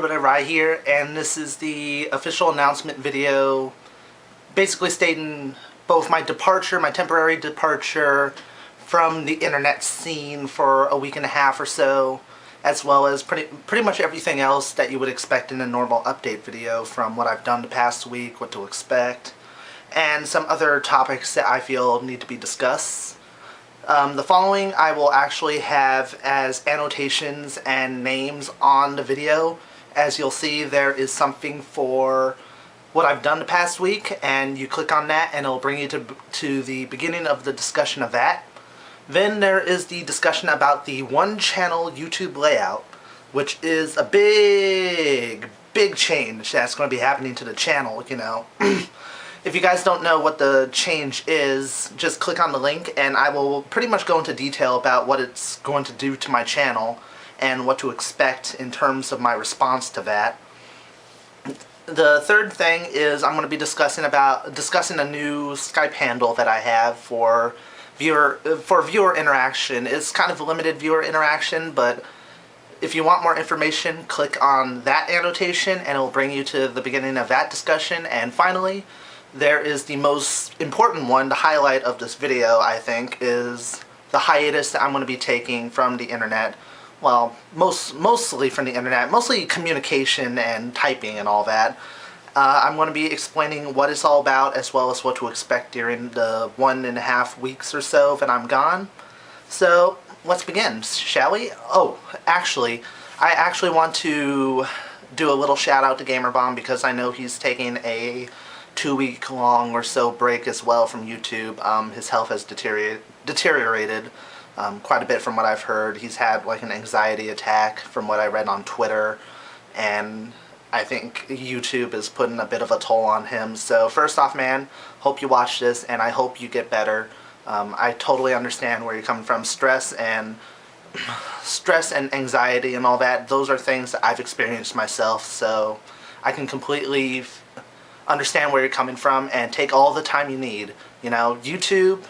little bit of Ry here, and this is the official announcement video basically stating both my departure, my temporary departure from the internet scene for a week and a half or so, as well as pretty much everything else that you would expect in a normal update video from what I've done the past week, what to expect, and some other topics that I feel need to be discussed. The following I will actually have as annotations and names on the video. As you'll see, there is something for what I've done the past week, and you click on that and it'll bring you to the beginning of the discussion of that. Then there is the discussion about the OneChannel YouTube layout, which is a big change that's going to be happening to the channel, you know. If you guys don't know what the change is, just click on the link and I will pretty much go into detail about what it's going to do to my channel and what to expect in terms of my response to that. The third thing is I'm going to be discussing a new Skype handle that I have for viewer interaction. It's kind of limited viewer interaction, but if you want more information, click on that annotation and it will bring you to the beginning of that discussion. And finally, there is the most important one, the highlight of this video, I think, is the hiatus that I'm going to be taking from the internet. Well, mostly from the internet, mostly communication and typing and all that. I'm going to be explaining what it's all about, as well as what to expect during the 1.5 weeks or so that I'm gone. So, let's begin, shall we? Oh, actually, I actually want to do a little shout out to GamerBomb because I know he's taking a 2-week-long or so break as well from YouTube. His health has deteriorated quite a bit from what I've heard. He's had like an anxiety attack from what I read on Twitter, and I think YouTube is putting a bit of a toll on him. So first off, man, hope you watch this and I hope you get better. I totally understand where you're coming from. Stress and anxiety and all that, those are things that I've experienced myself, so I can completely understand where you're coming from and take all the time you need. You know, YouTube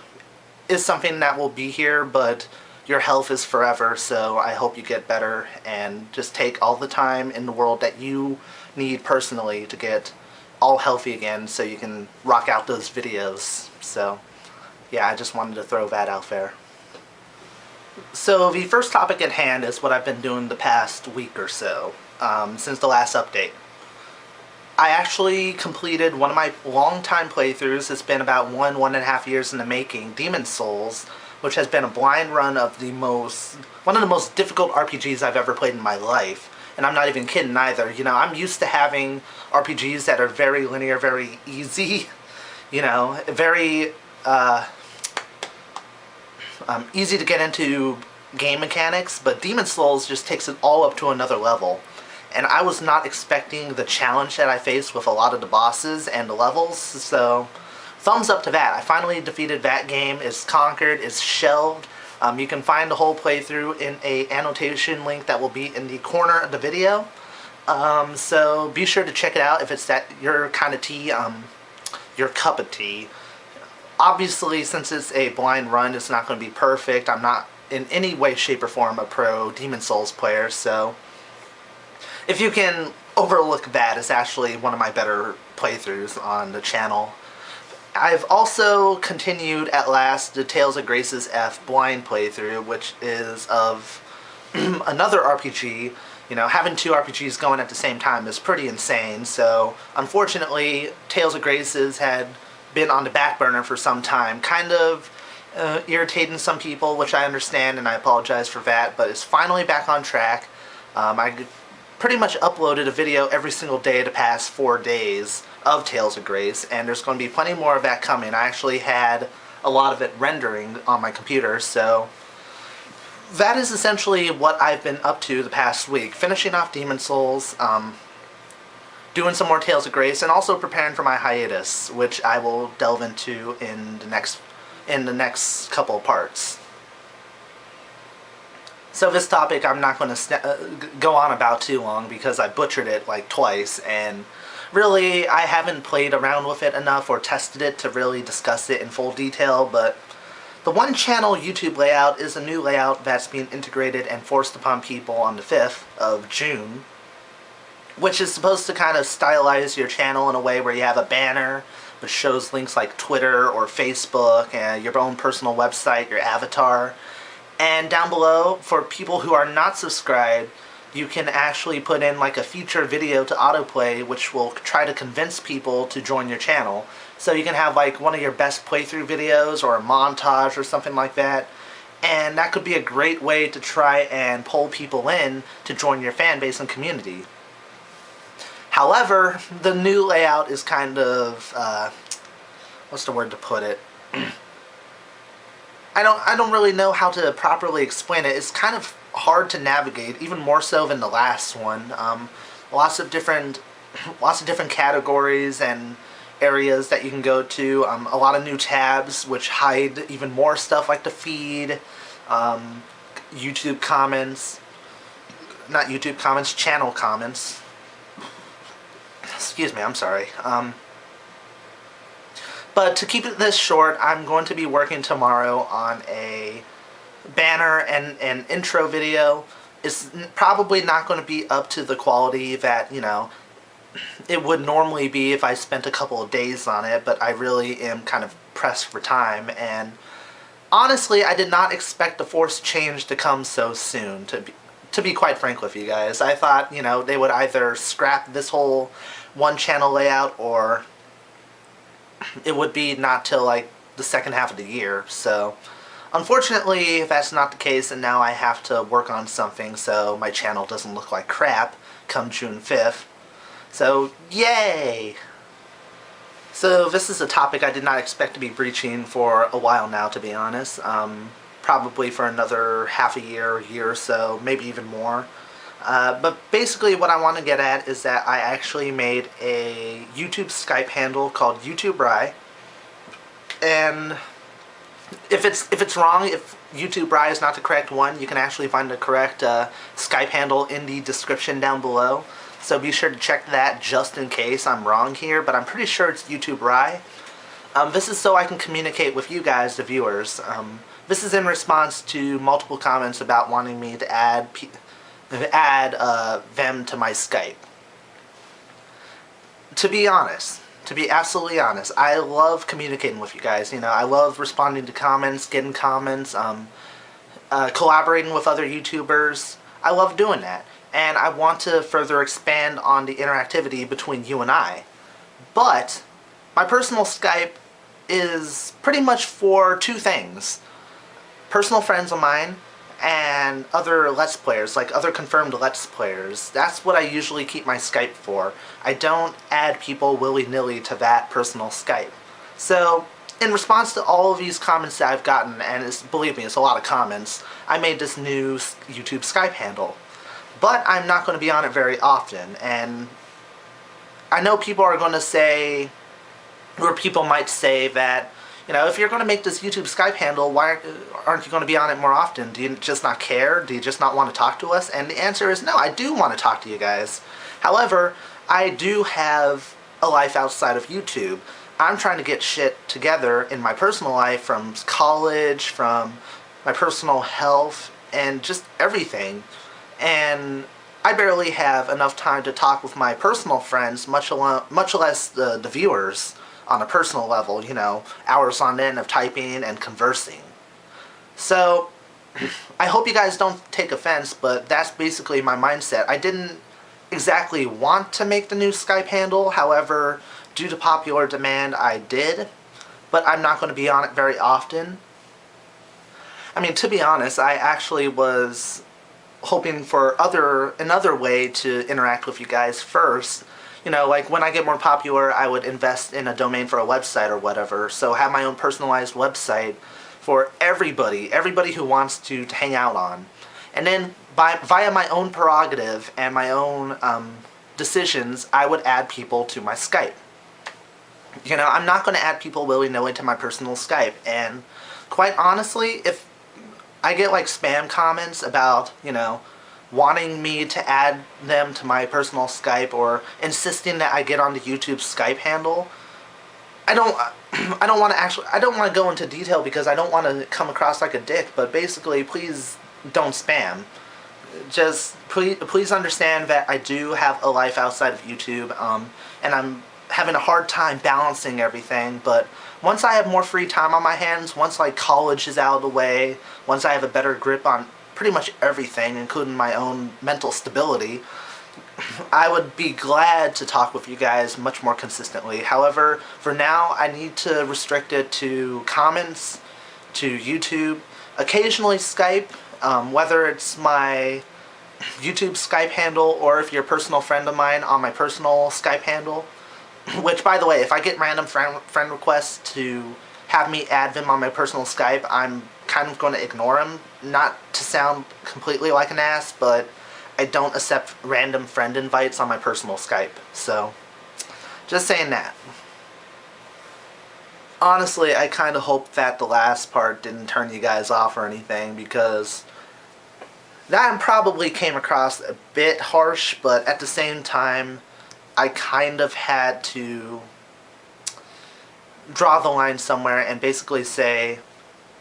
is something that will be here, but your health is forever, so I hope you get better and just take all the time in the world that you need personally to get all healthy again so you can rock out those videos. So yeah, I just wanted to throw that out there. So the first topic at hand is what I've been doing the past week or so, since the last update. I actually completed one of my long-time playthroughs. It's been about 1.5 years in the making, Demon's Souls, which has been a blind run of one of the most difficult RPGs I've ever played in my life. And I'm not even kidding either. You know, I'm used to having RPGs that are very linear, very easy, you know, very easy to get into game mechanics, but Demon's Souls just takes it all up to another level. And I was not expecting the challenge that I faced with a lot of the bosses and the levels, so thumbs up to that. I finally defeated that game. It's conquered, it's shelved. You can find the whole playthrough in a annotation link that will be in the corner of the video. So be sure to check it out if it's your kind of tea, your cup of tea. Obviously, since it's a blind run, it's not going to be perfect. I'm not in any way, shape, or form a pro Demon's Souls player, so if you can overlook that, it's actually one of my better playthroughs on the channel. I've also continued at last the Tales of Grace's F blind playthrough, which is of another RPG. You know, having 2 RPGs going at the same time is pretty insane, so unfortunately Tales of Grace's had been on the back burner for some time, kind of irritating some people, which I understand and I apologize for that, but it's finally back on track. I pretty much uploaded a video every single day the past 4 days of Tales of Grace, and there's going to be plenty more of that coming. I actually had a lot of it rendering on my computer, so that is essentially what I've been up to the past week. Finishing off Demon's Souls, doing some more Tales of Grace, and also preparing for my hiatus, which I will delve into in the next couple of parts. So this topic I'm not going to go on about too long because I butchered it like twice, and really I haven't played around with it enough or tested it to really discuss it in full detail, but the OneChannel YouTube layout is a new layout that's being integrated and forced upon people on the 5th of June. which is supposed to kind of stylize your channel in a way where you have a banner which shows links like Twitter or Facebook and your own personal website, your avatar. And down below, for people who are not subscribed, you can actually put in like a feature video to autoplay, which will try to convince people to join your channel. So you can have like one of your best playthrough videos or a montage or something like that. And that could be a great way to try and pull people in to join your fan base and community. However, the new layout is kind of, what's the word to put it? I don't really know how to properly explain it. It's kind of hard to navigate, even more so than the last one. Lots of different categories and areas that you can go to. A lot of new tabs which hide even more stuff like the feed, YouTube comments, not YouTube comments, channel comments. Excuse me, I'm sorry. But to keep it this short, I'm going to be working tomorrow on a banner and an intro video. It's probably not going to be up to the quality that, you know, it would normally be if I spent a couple of days on it, but I really am kind of pressed for time. And honestly, I did not expect the forced change to come so soon, to be quite frank with you guys. I thought, you know, they would either scrap this whole OneChannel layout or it would be not till like the second half of the year. So unfortunately that's not the case, and now I have to work on something so my channel doesn't look like crap come June 5th. So yay! So this is a topic I did not expect to be breaching for a while now, to be honest. Probably for another half a year or so, maybe even more. But basically what I want to get at is that I actually made a YouTube Skype handle called YouTube and if it's wrong, if YouTube is not the correct one, you can actually find the correct Skype handle in the description down below. So be sure to check that just in case I'm wrong here, but I'm pretty sure it's YouTube This is so I can communicate with you guys, the viewers. This is in response to multiple comments about wanting me to add them to my Skype. To be honest, to be absolutely honest, I love communicating with you guys. You know, I love responding to comments, getting comments, collaborating with other YouTubers. I love doing that. And I want to further expand on the interactivity between you and I. But my personal Skype is pretty much for two things. Personal friends of mine and other Let's Players, like other confirmed Let's Players. That's what I usually keep my Skype for. I don't add people willy-nilly to that personal Skype. So, in response to all of these comments that I've gotten, and believe me, it's a lot of comments, I made this new YouTube Skype handle. But I'm not going to be on it very often, and I know people are going to say, or people might say that, you know, if you're going to make this YouTube Skype handle, why aren't you going to be on it more often? Do you just not care? Do you just not want to talk to us? And the answer is no, I do want to talk to you guys. However, I do have a life outside of YouTube. I'm trying to get shit together in my personal life, from college, from my personal health, and just everything. And I barely have enough time to talk with my personal friends, much less the viewers on a personal level, you know, hours on end of typing and conversing. So, I hope you guys don't take offense, but that's basically my mindset. I didn't exactly want to make the new Skype handle, however, due to popular demand, I did. But I'm not going to be on it very often. I mean, to be honest, I actually was hoping for another way to interact with you guys first. You know, like when I get more popular, I would invest in a domain for a website or whatever. So have my own personalized website for everybody who wants to hang out on. And then via my own prerogative and my own decisions, I would add people to my Skype. You know, I'm not going to add people willy-nilly to my personal Skype. And quite honestly, if I get like spam comments about, you know, wanting me to add them to my personal Skype or insisting that I get on the YouTube Skype handle, I don't want to go into detail because I don't want to come across like a dick, but basically please don't spam. just please understand that I do have a life outside of YouTube, and I'm having a hard time balancing everything, but once I have more free time on my hands, once like college is out of the way, once I have a better grip on pretty much everything, including my own mental stability, I would be glad to talk with you guys much more consistently. However, for now, I need to restrict it to comments, to YouTube, occasionally Skype, whether it's my YouTube Skype handle or if you're a personal friend of mine on my personal Skype handle. Which, by the way, if I get random friend requests to have me add them on my personal Skype, I'm kind of going to ignore them. Not to sound completely like an ass, but I don't accept random friend invites on my personal Skype. So, just saying that. Honestly, I kind of hope that the last part didn't turn you guys off or anything, because that probably came across a bit harsh, but at the same time, I kind of had to draw the line somewhere and basically say,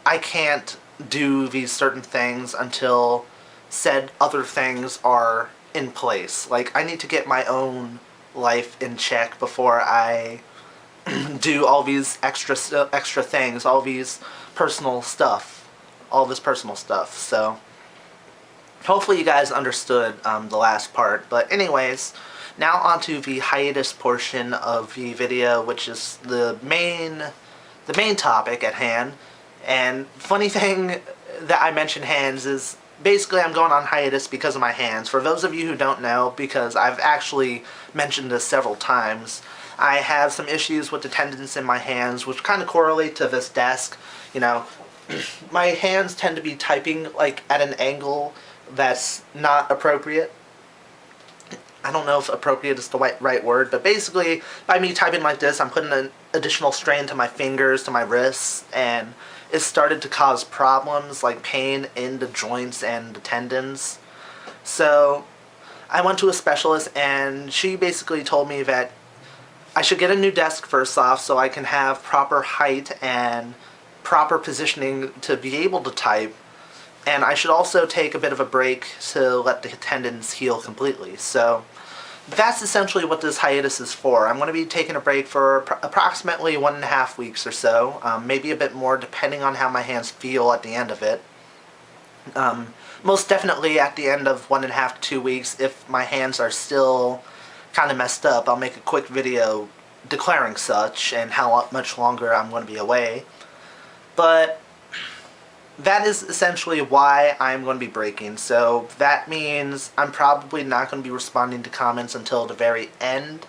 I can't do these certain things until said other things are in place. Like, I need to get my own life in check before I do all these extra things, all these personal stuff, all this personal stuff. So, hopefully you guys understood the last part. But anyways, now onto the hiatus portion of the video, which is the main topic at hand. And funny thing that I mentioned hands is basically I'm going on hiatus because of my hands. For those of you who don't know, because I've actually mentioned this several times, I have some issues with the tendons in my hands, which kind of correlate to this desk. You know, my hands tend to be typing like at an angle that's not appropriate. I don't know if appropriate is the right word, but basically, by me typing like this, I'm putting an additional strain to my fingers, to my wrists, and it started to cause problems like pain in the joints and the tendons. So, I went to a specialist, and she basically told me that I should get a new desk first off so I can have proper height and proper positioning to be able to type. And I should also take a bit of a break to let the tendons heal completely. So that's essentially what this hiatus is for. I'm going to be taking a break for approximately 1.5 weeks or so, maybe a bit more depending on how my hands feel at the end of it. Most definitely at the end of 1.5 to 2 weeks, if my hands are still kind of messed up, I'll make a quick video declaring such and how much longer I'm going to be away. But that is essentially why I'm going to be breaking, so that means I'm probably not going to be responding to comments until the very end.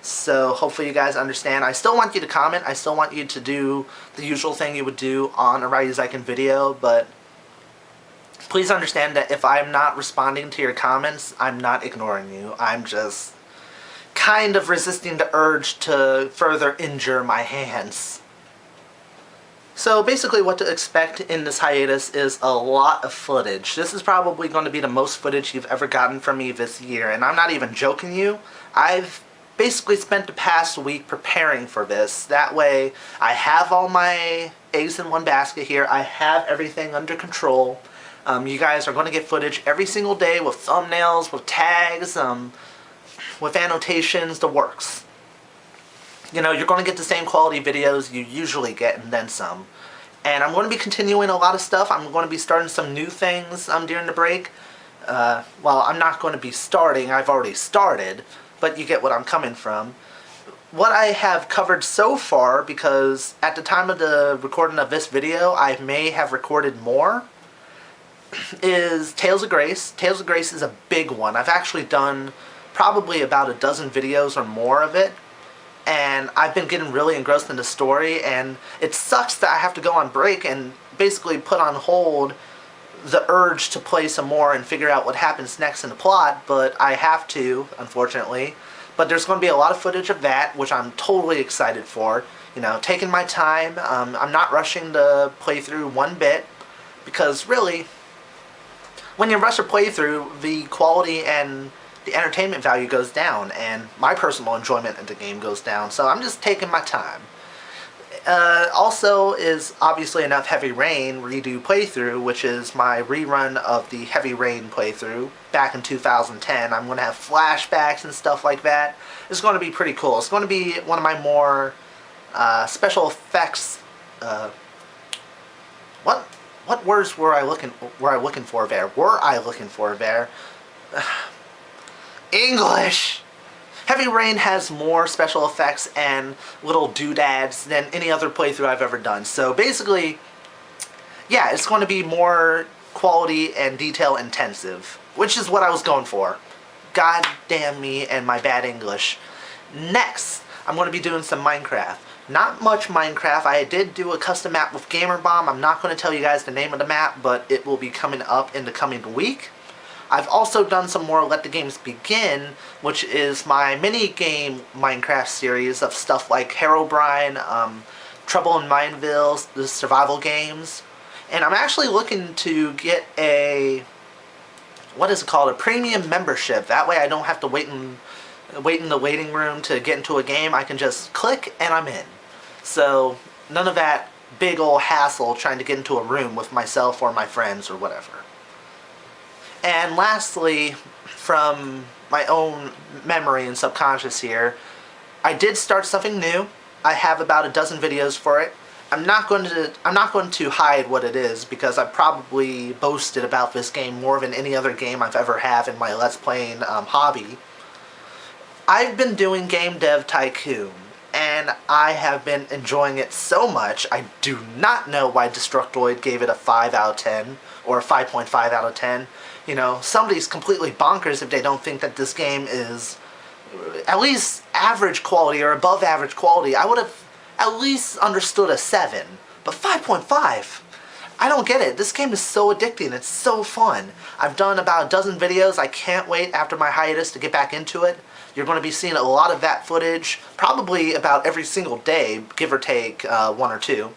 So hopefully you guys understand. I still want you to comment, I still want you to do the usual thing you would do on a Ryouseiken video, but please understand that if I'm not responding to your comments, I'm not ignoring you. I'm just kind of resisting the urge to further injure my hands. So basically what to expect in this hiatus is a lot of footage. This is probably going to be the most footage you've ever gotten from me this year, and I'm not even joking you. I've basically spent the past week preparing for this. That way I have all my eggs in one basket here. I have everything under control. You guys are going to get footage every single day with thumbnails, with tags, with annotations, the works. You know, you're going to get the same quality videos you usually get and then some. And I'm going to be continuing a lot of stuff. I'm going to be starting some new things during the break. Well, I'm not going to be starting. I've already started. But you get what I'm coming from. What I have covered so far, because at the time of the recording of this video, I may have recorded more, is Tales of Grace. Tales of Grace is a big one. I've actually done probably about a dozen videos or more of it. And I've been getting really engrossed in the story, and it sucks that I have to go on break and basically put on hold the urge to play some more and figure out what happens next in the plot, but I have to, unfortunately. But there's going to be a lot of footage of that, which I'm totally excited for. You know, taking my time. I'm not rushing to play through one bit, because really, when you rush a playthrough, the quality and the entertainment value goes down, and my personal enjoyment of the game goes down, so I'm just taking my time. Also is obviously enough Heavy Rain redo playthrough, which is my rerun of the Heavy Rain playthrough back in 2010. I'm going to have flashbacks and stuff like that. It's going to be pretty cool. It's going to be one of my more special effects. What words were I looking for there? English! Heavy Rain has more special effects and little doodads than any other playthrough I've ever done. So basically, yeah, it's going to be more quality and detail intensive, which is what I was going for. God damn me and my bad English. Next, I'm going to be doing some Minecraft. Not much Minecraft. I did do a custom map with GamerBomb. I'm not going to tell you guys the name of the map, but it will be coming up in the coming week. I've also done some more Let the Games Begin, which is my mini-game Minecraft series of stuff like Herobrine, Trouble in Mineville, the survival games. And I'm actually looking to get a, what is it called, a premium membership. That way I don't have to wait in the waiting room to get into a game. I can just click and I'm in. So none of that big old hassle trying to get into a room with myself or my friends or whatever. And lastly, from my own memory and subconscious here, I did start something new. I have about a dozen videos for it. I'm not going to hide what it is, because I've probably boasted about this game more than any other game I've ever had in my Let's Playing hobby. I've been doing Game Dev Tycoon, and I have been enjoying it so much. I do not know why Destructoid gave it a 5 out of 10, or a 5.5 out of 10. You know, somebody's completely bonkers if they don't think that this game is at least average quality or above average quality. I would have at least understood a 7, but 5.5? I don't get it. This game is so addicting. It's so fun. I've done about a dozen videos. I can't wait after my hiatus to get back into it. You're going to be seeing a lot of that footage, probably about every single day, give or take 1 or 2.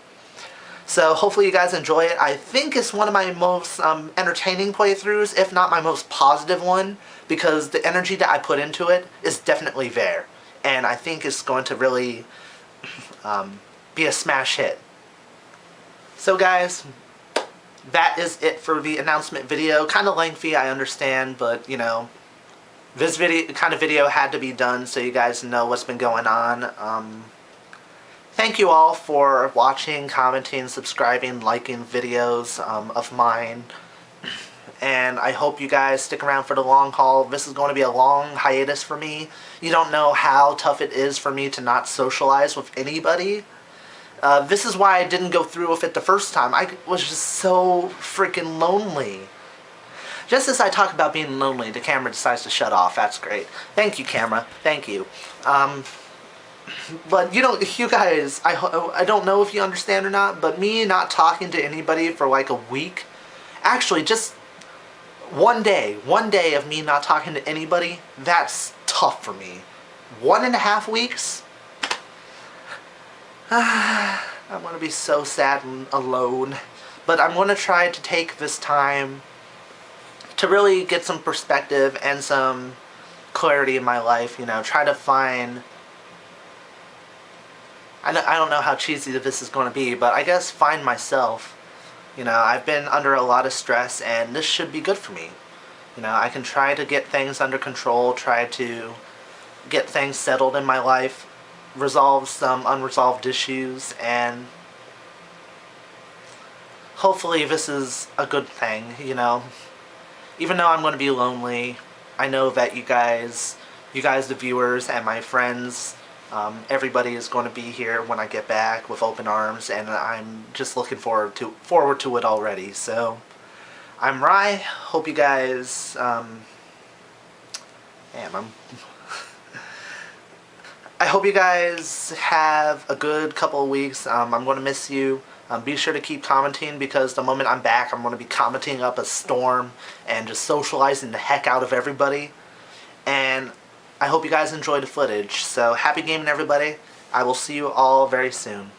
So hopefully you guys enjoy it. I think it's one of my most entertaining playthroughs, if not my most positive one, because the energy that I put into it is definitely there. And I think it's going to really be a smash hit. So guys, that is it for the announcement video. Kind of lengthy, I understand, but you know, this video had to be done so you guys know what's been going on. Thank you all for watching, commenting, subscribing, liking videos of mine. And I hope you guys stick around for the long haul. This is going to be a long hiatus for me. You don't know how tough it is for me to not socialize with anybody. This is why I didn't go through with it the first time. I was just so freaking lonely. Just as I talk about being lonely, the camera decides to shut off. That's great. Thank you, camera. Thank you. But you guys, I don't know if you understand or not, but me not talking to anybody for like a week, actually just one day of me not talking to anybody, that's tough for me. 1.5 weeks? I'm going to be so sad and alone. But I'm going to try to take this time to really get some perspective and some clarity in my life, you know, try to find... I don't know how cheesy this is going to be, but I guess find myself. You know, I've been under a lot of stress, and this should be good for me. You know, I can try to get things under control, try to get things settled in my life, resolve some unresolved issues, and hopefully this is a good thing, you know. Even though I'm going to be lonely, I know that you guys the viewers and my friends, everybody is going to be here when I get back with open arms, and I'm just looking forward to it already. So, I'm Ry. Hope you guys, I hope you guys have a good couple of weeks. I'm going to miss you. Be sure to keep commenting, because the moment I'm back, I'm going to be commenting up a storm and just socializing the heck out of everybody. And I hope you guys enjoyed the footage. So happy gaming, everybody. I will see you all very soon.